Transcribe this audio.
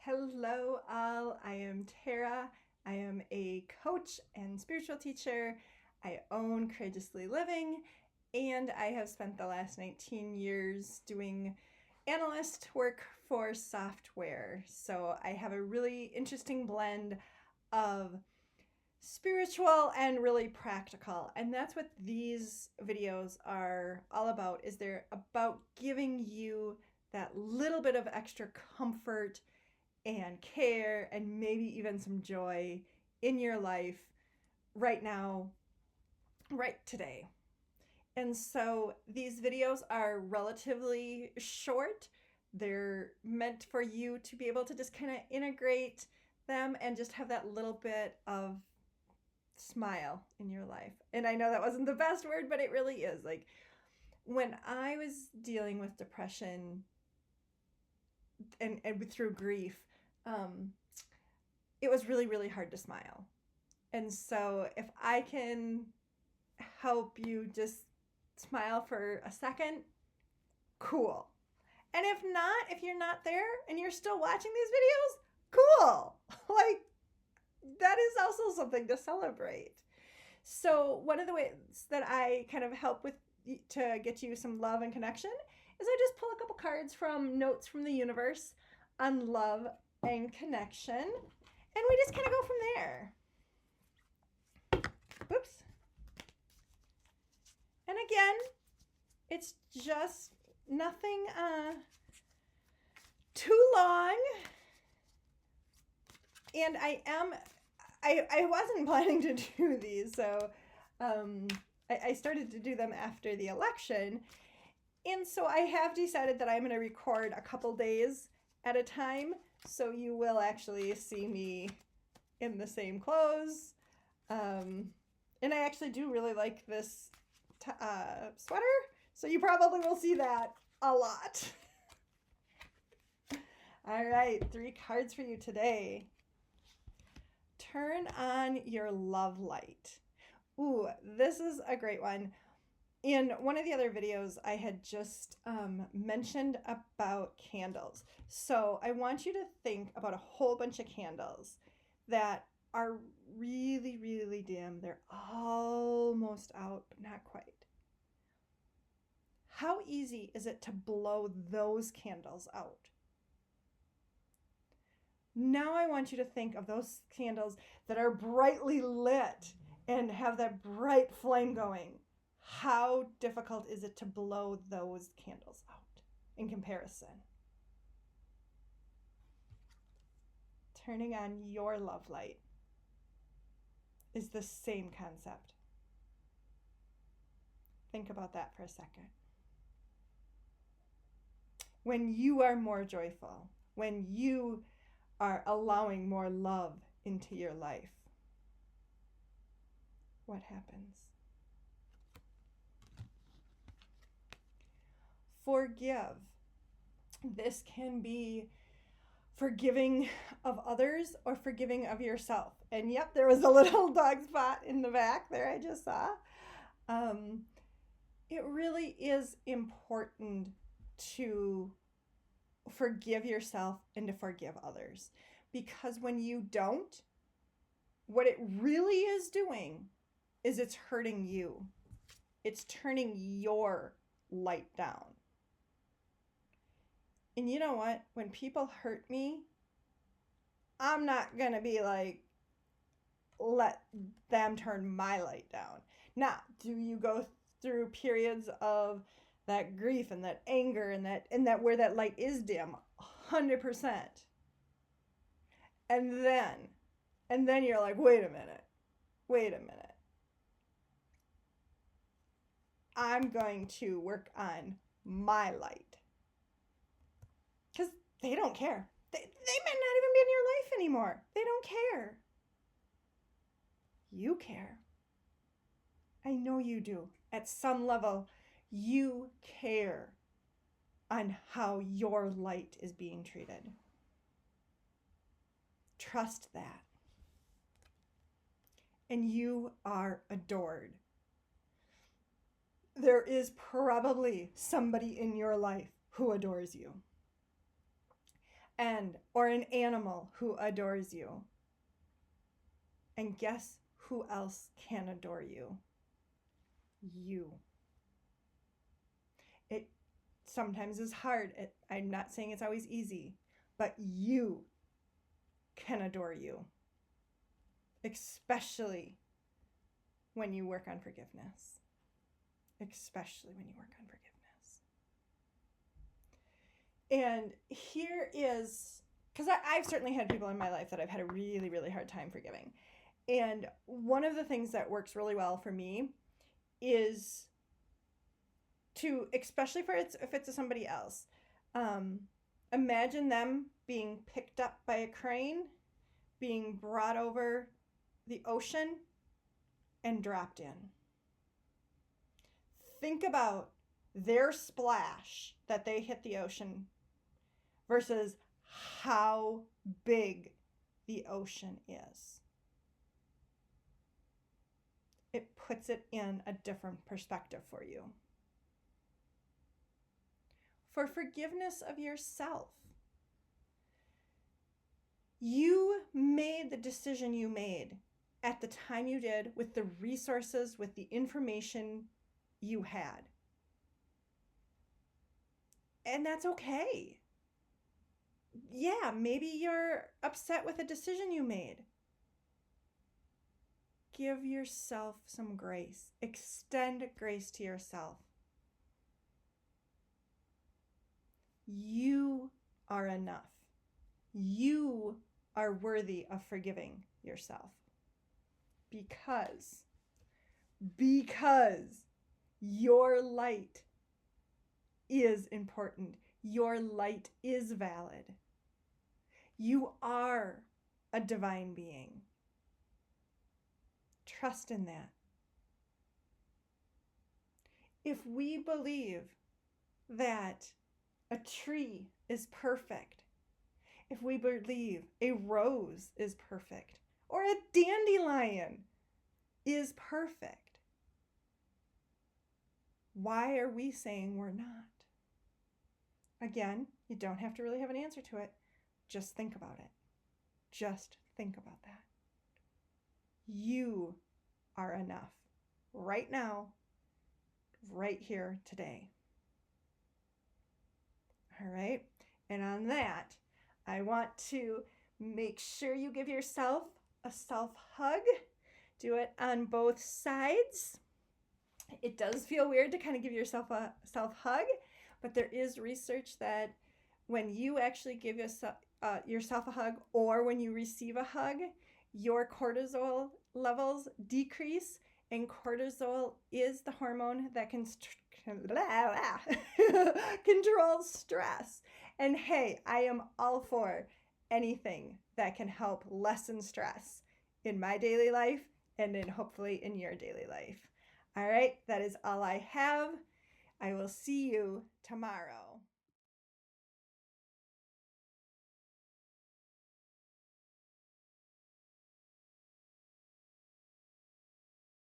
Hello, all. I am Tara. I am a coach and spiritual teacher. I own Courageously Living, and I have spent the last 19 years doing analyst work for software. So I have a really interesting blend of spiritual and really practical. And that's what these videos are all about, is they're about giving you that little bit of extra comfort and care and maybe even some joy in your life right now, right today. And so these videos are relatively short. They're meant for you to be able to just kind of integrate them and just have that little bit of smile in your life. And I know that wasn't the best word, but it really is. Like when I was dealing with depression and through grief, it was really, really hard to smile. And so if I can help you just smile for a second, cool. And if not, if you're not there and you're still watching these videos, cool. Like, that is also something to celebrate. So one of the ways that I kind of help with to get you some love and connection is I just pull a couple cards from Notes from the Universe on love and connection, and we just kind of go from there. Oops. And again, it's just nothing too long. And I wasn't planning to do these, so I started to do them after the election. And so I have decided that I'm going to record a couple days at a time, so you will actually see me in the same clothes. And I actually do really like this sweater, so you probably will see that a lot. All right, 3 cards for you today. Turn on your love light. Ooh, this is a great one. In one of the other videos, I had just mentioned about candles. So I want you to think about a whole bunch of candles that are really, really dim. They're almost out, but not quite. How easy is it to blow those candles out? Now I want you to think of those candles that are brightly lit and have that bright flame going. How difficult is it to blow those candles out in comparison? Turning on your love light is the same concept. Think about that for a second. When you are more joyful, when you are allowing more love into your life, what happens? Forgive. This can be forgiving of others or forgiving of yourself. And yep, there was a little dog spot in the back there I just saw. It really is important to forgive yourself and to forgive others, because when you don't, what it really is doing is it's hurting you. It's turning your light down. And you know what? When people hurt me, I'm not going to be like, let them turn my light down. Now, do you go through periods of that grief and that anger and that where that light is dim? 100%. And then you're like, wait a minute. I'm going to work on my light. Because they don't care. They might not even be in your life anymore. They don't care. You care. I know you do. At some level, you care on how your light is being treated. Trust that. And you are adored. There is probably somebody in your life who adores you. or an animal who adores you. And guess who else can adore you? You. It sometimes is hard. I'm not saying it's always easy, but you can adore you, especially when you work on forgiveness. Especially when you work on forgiveness. And here is, because I've certainly had people in my life that I've had a really, really hard time forgiving. And one of the things that works really well for me is to, especially if it's somebody else, imagine them being picked up by a crane, being brought over the ocean, and dropped in. Think about their splash that they hit the ocean versus how big the ocean is. It puts it in a different perspective for you. For forgiveness of yourself, you made the decision you made at the time you did with the resources, with the information you had. And that's okay. Yeah, maybe you're upset with a decision you made. Give yourself some grace. Extend grace to yourself. You are enough. You are worthy of forgiving yourself. Because your light is important. Your light is valid. You are a divine being. Trust in that. If we believe that a tree is perfect, if we believe a rose is perfect, or a dandelion is perfect, why are we saying we're not? Again, you don't have to really have an answer to it. Just think about it. Just think about that. You are enough right now, right here today. All right. And on that, I want to make sure you give yourself a self hug. Do it on both sides. It does feel weird to kind of give yourself a self hug, but there is research that when you actually give yourself a hug, or when you receive a hug, your cortisol levels decrease, and cortisol is the hormone that can control stress. And hey, I am all for anything that can help lessen stress in my daily life and hopefully in your daily life. All right, that is all I have. I will see you tomorrow.